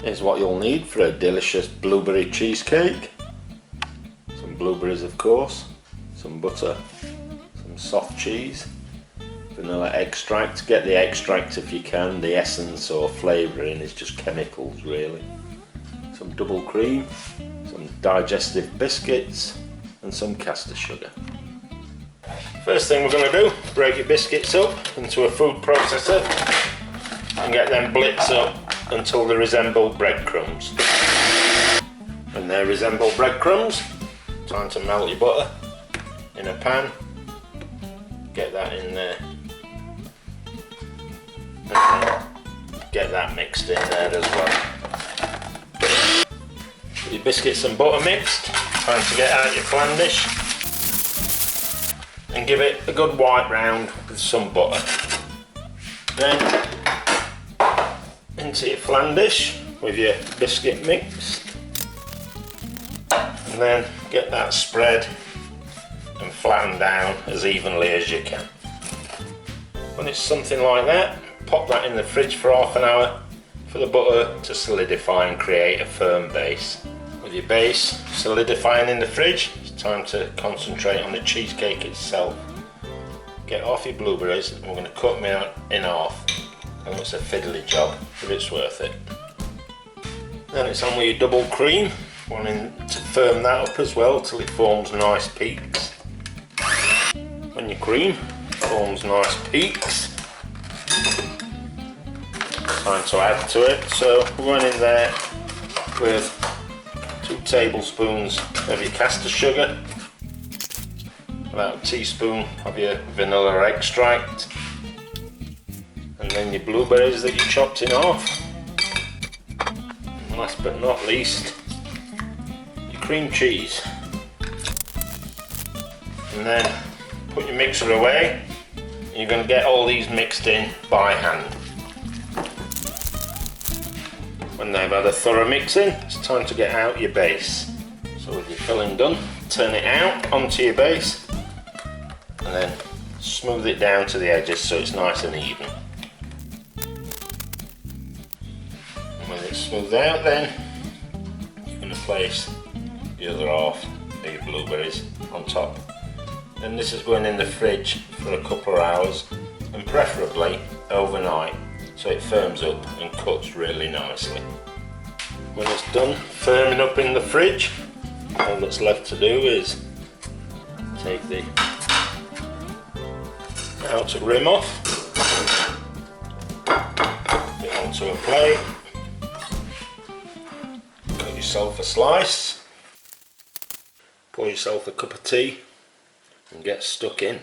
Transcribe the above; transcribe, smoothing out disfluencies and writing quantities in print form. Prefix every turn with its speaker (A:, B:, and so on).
A: Here's what you'll need for a delicious blueberry cheesecake. Some blueberries, of course, some butter, some soft cheese, vanilla extract. Get the extract if you can, the essence or flavouring is just chemicals really. Some double cream, some digestive biscuits and some caster sugar. First thing we're going to do, break your biscuits up into a food processor and get them blitzed up until they resemble breadcrumbs. When they resemble breadcrumbs, time to melt your butter in a pan. Get that in there. And get that mixed in there as well. With your biscuits and butter mixed, time to get out your flan dish and give it a good white round with some butter. Then into your flan dish with your biscuit mix, and then get that spread and flatten down as evenly as you can. When it's something like that, pop that in the fridge for half an hour for the butter to solidify and create a firm base. With your base solidifying in the fridge, it's time to concentrate on the cheesecake itself. Get off your blueberries, and we're going to cut them out in half. And it's a fiddly job, but it's worth it. Then it's on with your double cream, wanting to firm that up as well till it forms nice peaks. When your cream forms nice peaks, time to add to it. So we're going in there with 2 tablespoons of your caster sugar, about a teaspoon of your vanilla extract, and then your blueberries that you chopped in half. And last but not least, your cream cheese. And then put your mixer away. You're going to get all these mixed in by hand. When they've had a thorough mixing, it's time to get out your base. So with your filling done, turn it out onto your base and then smooth it down to the edges so it's nice and even. When it's smoothed out, then you're going to place the other half of your blueberries on top. Then this is going in the fridge for a couple of hours, and preferably overnight, so it firms up and cuts really nicely. When it's done firming up in the fridge, all that's left to do is take the outer rim off, put it onto a plate, cut yourself a slice, pour yourself a cup of tea and get stuck in.